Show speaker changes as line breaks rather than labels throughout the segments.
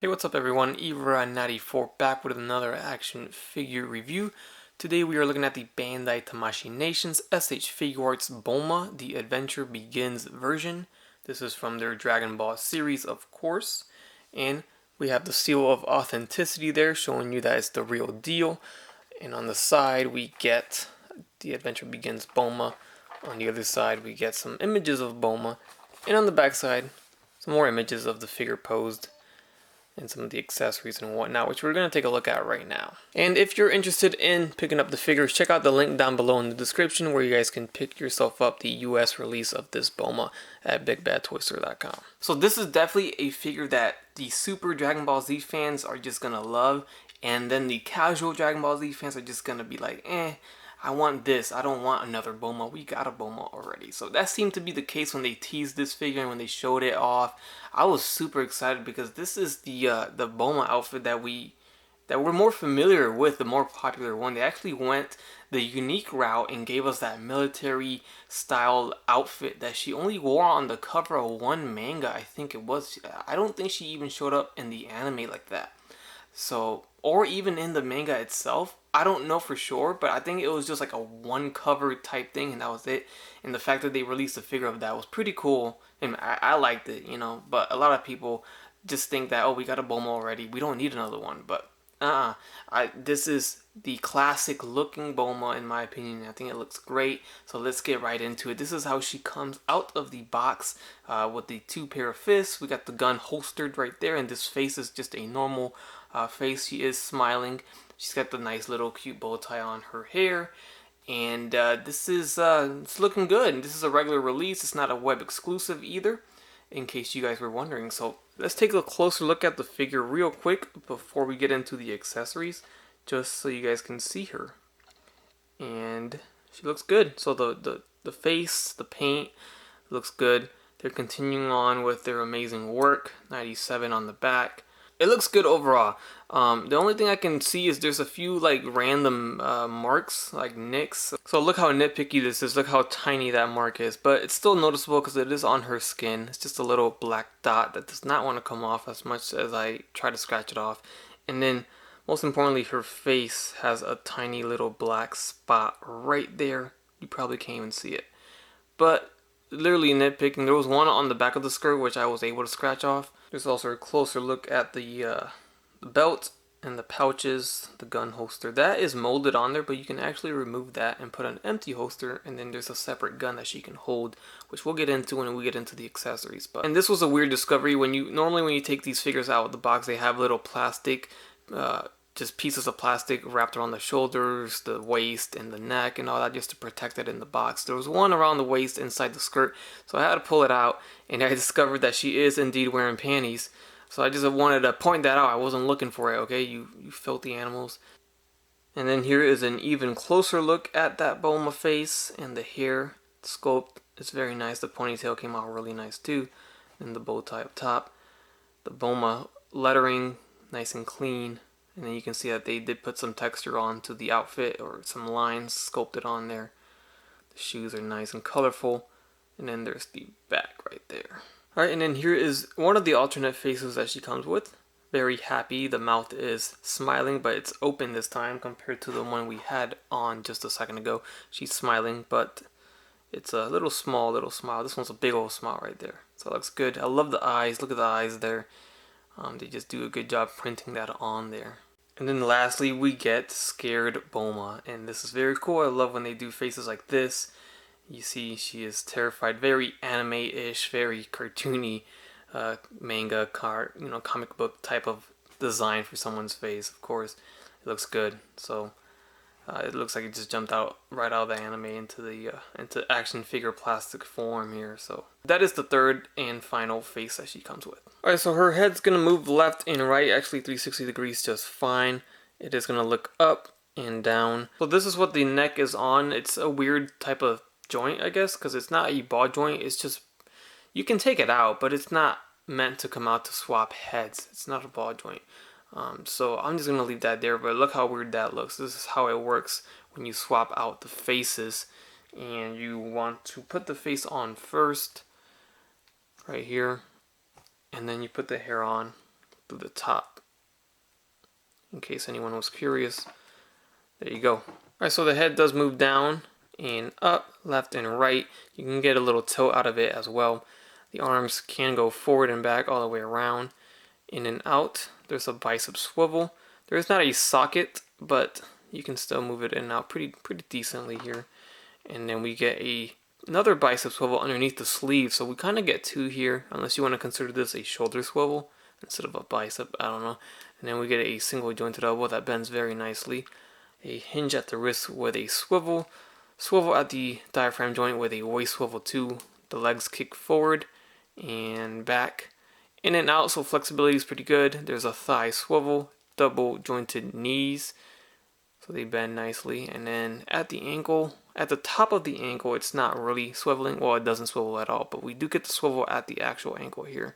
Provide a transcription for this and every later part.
Hey, what's up everyone? Ira94 back with another action figure review. Today we are looking at the Bandai Tamashii Nations SH Figuarts Bulma, the Adventure Begins version. This is from their Dragon Ball series, of course. And we have the seal of authenticity there, showing you that it's the real deal. And on the side we get the Adventure Begins Bulma. On the other side we get some images of Bulma. And on the back side, some more images of the figure posed and some of the accessories and whatnot, which we're going to take a look at right now. And if you're interested in picking up the figures, check out the link down below in the description where you guys can pick yourself up the US release of this Bulma at BigBadToyStore.com. So this is definitely a figure that the super Dragon Ball Z fans are just going to love, and then the casual Dragon Ball Z fans are just going to be like, I want this. I don't want another Bulma. We got a Bulma already. So that seemed to be the case when they teased this figure and when they showed it off. I was super excited because this is the Bulma outfit that we're more familiar with, the more popular one. They actually went the unique route and gave us that military style outfit that she only wore on the cover of one manga, I think it was. I don't think she even showed up in the anime like that. So, or even in the manga itself, I don't know for sure, but I think it was just like a one cover type thing and that was it. And the fact that they released a figure of that was pretty cool, and I liked it, you know. But a lot of people just think that, oh, we got a Bulma already, we don't need another one. But this is the classic looking Bulma in my opinion. I think it looks great, so let's get right into it. This is how she comes out of the box with the two pair of fists. We got the gun holstered right there, and this face is just a normal face. She is smiling. She's got the nice little cute bow tie on her hair, and this is it's looking good. And this is a regular release. It's not a web exclusive either, in case you guys were wondering. So let's take a closer look at the figure real quick before we get into the accessories, just so you guys can see her. And she looks good. So the face, the paint looks good. They're continuing on with their amazing work. 97 on the back. It looks good overall. The only thing I can see is there's a few like random marks, like nicks. So look how nitpicky this is. Look how tiny that mark is. But it's still noticeable because it is on her skin. It's just a little black dot that does not want to come off as much as I try to scratch it off. And then most importantly, her face has a tiny little black spot right there. You probably can't even see it. But literally nitpicking, there was one on the back of the skirt which I was able to scratch off. There's also a closer look at the belt and the pouches, the gun holster. That is molded on there, but you can actually remove that and put an empty holster, and then there's a separate gun that she can hold, which we'll get into when we get into the accessories. And this was a weird discovery. Normally when you take these figures out of the box, they have little plastic just pieces of plastic wrapped around the shoulders, the waist, and the neck, and all that, just to protect it in the box. There was one around the waist inside the skirt, so I had to pull it out, and I discovered that she is indeed wearing panties. So I just wanted to point that out. I wasn't looking for it, okay, you filthy animals. And then here is an even closer look at that Bulma face, and the hair sculpt is very nice. The ponytail came out really nice too, and the bow tie up top. The Bulma lettering, nice and clean. And then you can see that they did put some texture onto the outfit, or some lines sculpted on there. The shoes are nice and colorful. And then there's the back right there. Alright, and then here is one of the alternate faces that she comes with. Very happy. The mouth is smiling, but it's open this time compared to the one we had on just a second ago. She's smiling, but it's a little small little smile. This one's a big old smile right there. So it looks good. I love the eyes. Look at the eyes there. They just do a good job printing that on there. And then lastly, we get Scared Bulma, and this is very cool. I love when they do faces like this. You see she is terrified, very anime-ish, very cartoony manga, comic book type of design for someone's face. Of course, it looks good. So it looks like it just jumped out right out of the anime into action figure plastic form here. So that is the third and final face that she comes with. Alright, so her head's gonna move left and right, actually 360 degrees just fine. It is gonna look up and down. So this is what the neck is on. It's a weird type of joint, I guess, because it's not a ball joint. It's just, you can take it out, but it's not meant to come out to swap heads. It's not a ball joint. So I'm just going to leave that there, but look how weird that looks. This is how it works when you swap out the faces, and you want to put the face on first, right here, and then you put the hair on, through the top. In case anyone was curious, there you go. Alright, so the head does move down and up, left and right. You can get a little tilt out of it as well. The arms can go forward and back all the way around, in and out. There's a bicep swivel. There is not a socket, but you can still move it in and out pretty decently here. And then we get another bicep swivel underneath the sleeve, so we kind of get two here, unless you want to consider this a shoulder swivel instead of a bicep, I don't know. And then we get a single jointed elbow that bends very nicely. A hinge at the wrist with a swivel. Swivel at the diaphragm joint with a waist swivel too. The legs kick forward and back. In and out, so flexibility is pretty good. There's a thigh swivel, double jointed knees, so they bend nicely. And then at the ankle, at the top of the ankle, it's not really swiveling. Well, it doesn't swivel at all, but we do get the swivel at the actual ankle here.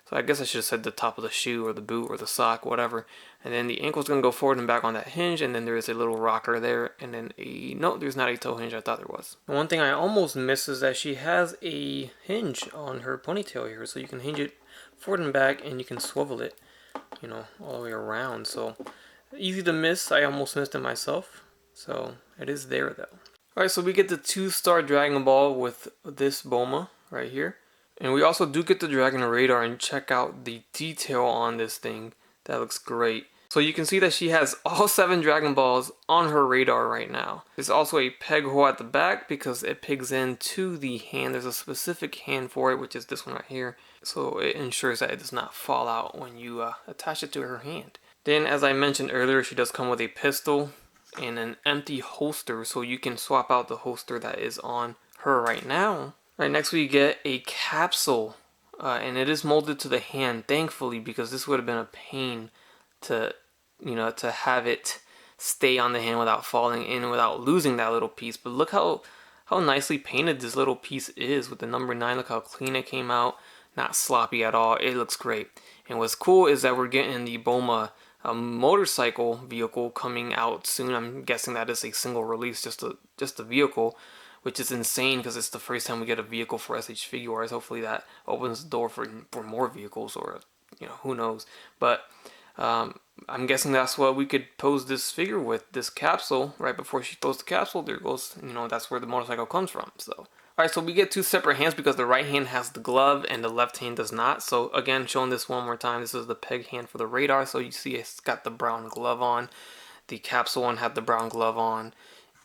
So I guess I should have said the top of the shoe or the boot or the sock, whatever. And then the ankle's going to go forward and back on that hinge, and then there is a little rocker there, and then no, there's not a toe hinge. I thought there was. One thing I almost missed is that she has a hinge on her ponytail here, so you can hinge it forward and back, and you can swivel it, you know, all the way around. So easy to miss. I almost missed it myself. So it is there though. Alright, so we get the 2-star Dragon Ball with this Bulma right here. And we also do get the Dragon Radar, and check out the detail on this thing. That looks great. So you can see that she has all 7 Dragon Balls on her radar right now. There's also a peg hole at the back because it pegs into the hand. There's a specific hand for it, which is this one right here. So it ensures that it does not fall out when you attach it to her hand. Then, as I mentioned earlier, she does come with a pistol and an empty holster, so you can swap out the holster that is on her right now. Right, next we get a capsule, and it is molded to the hand, thankfully, because this would have been a pain to, to have it stay on the hand without falling in, without losing that little piece. But look how nicely painted this little piece is with the number 9. Look how clean it came out, not sloppy at all. It looks great. And what's cool is that we're getting the Bulma motorcycle vehicle coming out soon. I'm guessing that is a single release, just a vehicle, which is insane because it's the first time we get a vehicle for SH Figuarts. Hopefully that opens the door for more vehicles, or who knows. But I'm guessing that's what we could pose this figure with, this capsule. Right before she throws the capsule, there goes, that's where the motorcycle comes from. So alright, so we get 2 separate hands because the right hand has the glove and the left hand does not. So again, showing this one more time, this is the peg hand for the radar. So you see it's got the brown glove on. The capsule one had the brown glove on.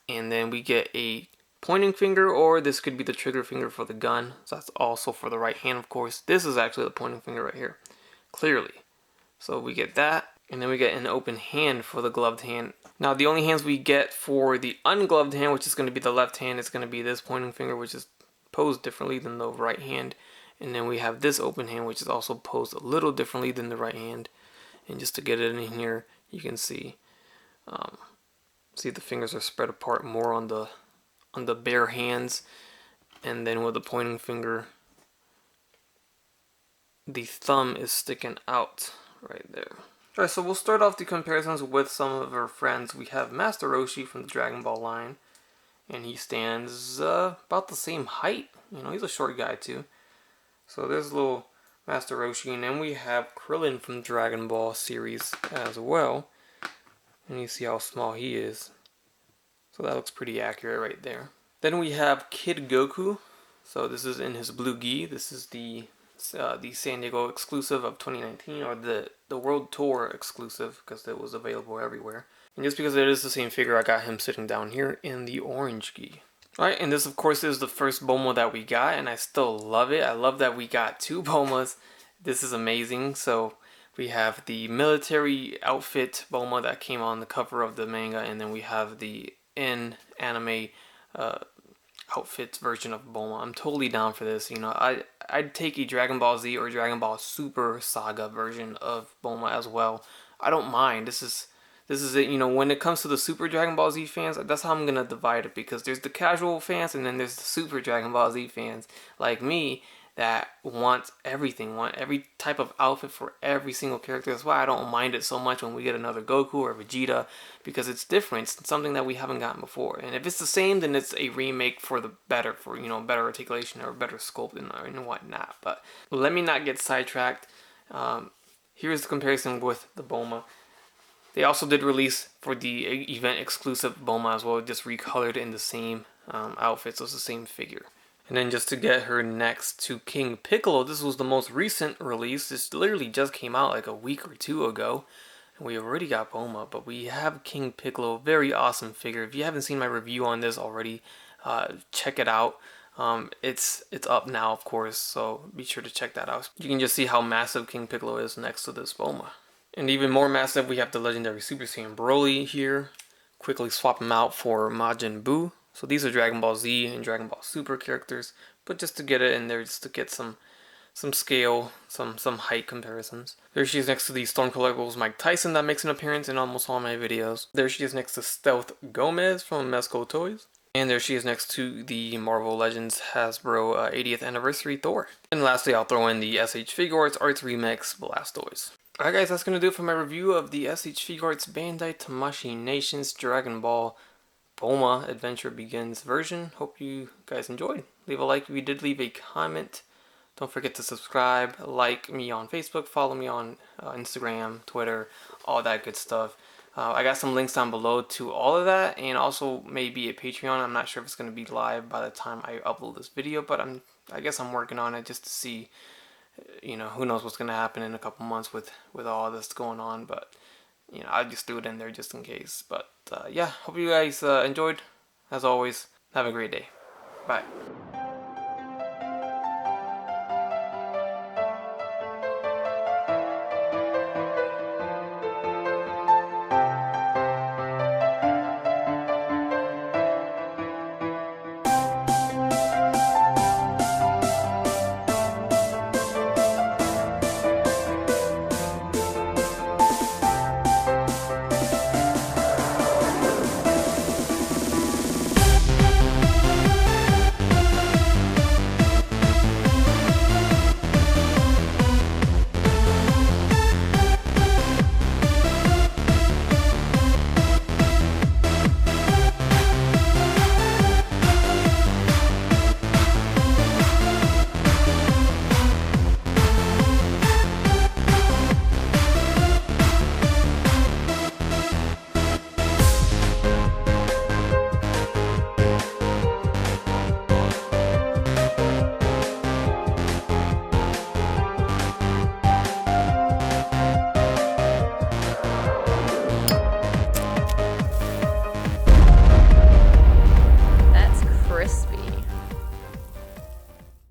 And then we get a pointing finger, or this could be the trigger finger for the gun. So that's also for the right hand, of course. This is actually the pointing finger right here, clearly. So we get that. And then we get an open hand for the gloved hand. Now the only hands we get for the ungloved hand, which is going to be the left hand, is going to be this pointing finger, which is posed differently than the right hand. And then we have this open hand, which is also posed a little differently than the right hand. And just to get it in here, you can see the fingers are spread apart more on the bare hands. And then with the pointing finger, the thumb is sticking out right there. Alright, so we'll start off the comparisons with some of our friends. We have Master Roshi from the Dragon Ball line, and he stands about the same height. He's a short guy too. So there's a little Master Roshi, and then we have Krillin from Dragon Ball series as well. And you see how small he is. So that looks pretty accurate right there. Then we have Kid Goku. So this is in his blue gi. This is the San Diego exclusive of 2019, or the World Tour exclusive, because it was available everywhere. And just because it is the same figure, I got him sitting down here in the orange gi. Alright, and this of course is the first Bulma that we got, and I still love it. I love that we got 2 Bulmas. This is amazing. So we have the military outfit Bulma that came on the cover of the manga, and then we have the in-anime outfit version of Bulma. I'm totally down for this. I'd take a Dragon Ball Z or Dragon Ball Super Saga version of Bulma as well. I don't mind. This is it. When it comes to the Super Dragon Ball Z fans, that's how I'm gonna divide it, because there's the casual fans and then there's the Super Dragon Ball Z fans like me that want everything, want every type of outfit for every single character. That's why I don't mind it so much when we get another Goku or Vegeta, because it's different. It's something that we haven't gotten before. And if it's the same, then it's a remake for the better, for better articulation or better sculpt and whatnot. But let me not get sidetracked. here's the comparison with the Bulma. They also did release for the event exclusive Bulma as well, just recolored in the same outfit, so it's the same figure. And then just to get her next to King Piccolo, this was the most recent release. This literally just came out like a week or two ago. And we already got Bulma, but we have King Piccolo, very awesome figure. If you haven't seen my review on this already, check it out. It's up now, of course, so be sure to check that out. You can just see how massive King Piccolo is next to this Bulma. And even more massive, we have the legendary Super Saiyan Broly here. Quickly swap him out for Majin Buu. So these are Dragon Ball Z and Dragon Ball Super characters, but just to get it in there, just to get some scale, some height comparisons. There she is next to the Storm Collectibles Mike Tyson that makes an appearance in almost all my videos. There she is next to Stealth Gomez from Mezco Toys. And there she is next to the Marvel Legends Hasbro 80th Anniversary Thor. And lastly, I'll throw in the SH Figuarts Arts Remix Blastoise. Alright guys, that's going to do it for my review of the SH Figuarts Bandai Tamashii Nations Dragon Ball Bulma Adventure Begins version. Hope you guys enjoyed. Leave a like if you did, leave a comment. Don't forget to subscribe, like me on Facebook, follow me on Instagram, Twitter, all that good stuff. I got some links down below to all of that, and also maybe a Patreon. I'm not sure if it's going to be live by the time I upload this video, but I guess I'm working on it just to see, you know, who knows what's going to happen in a couple months with all this going on, but, you know, I just threw it in there just in case. But, yeah, hope you guys enjoyed. As always, have a great day. Bye.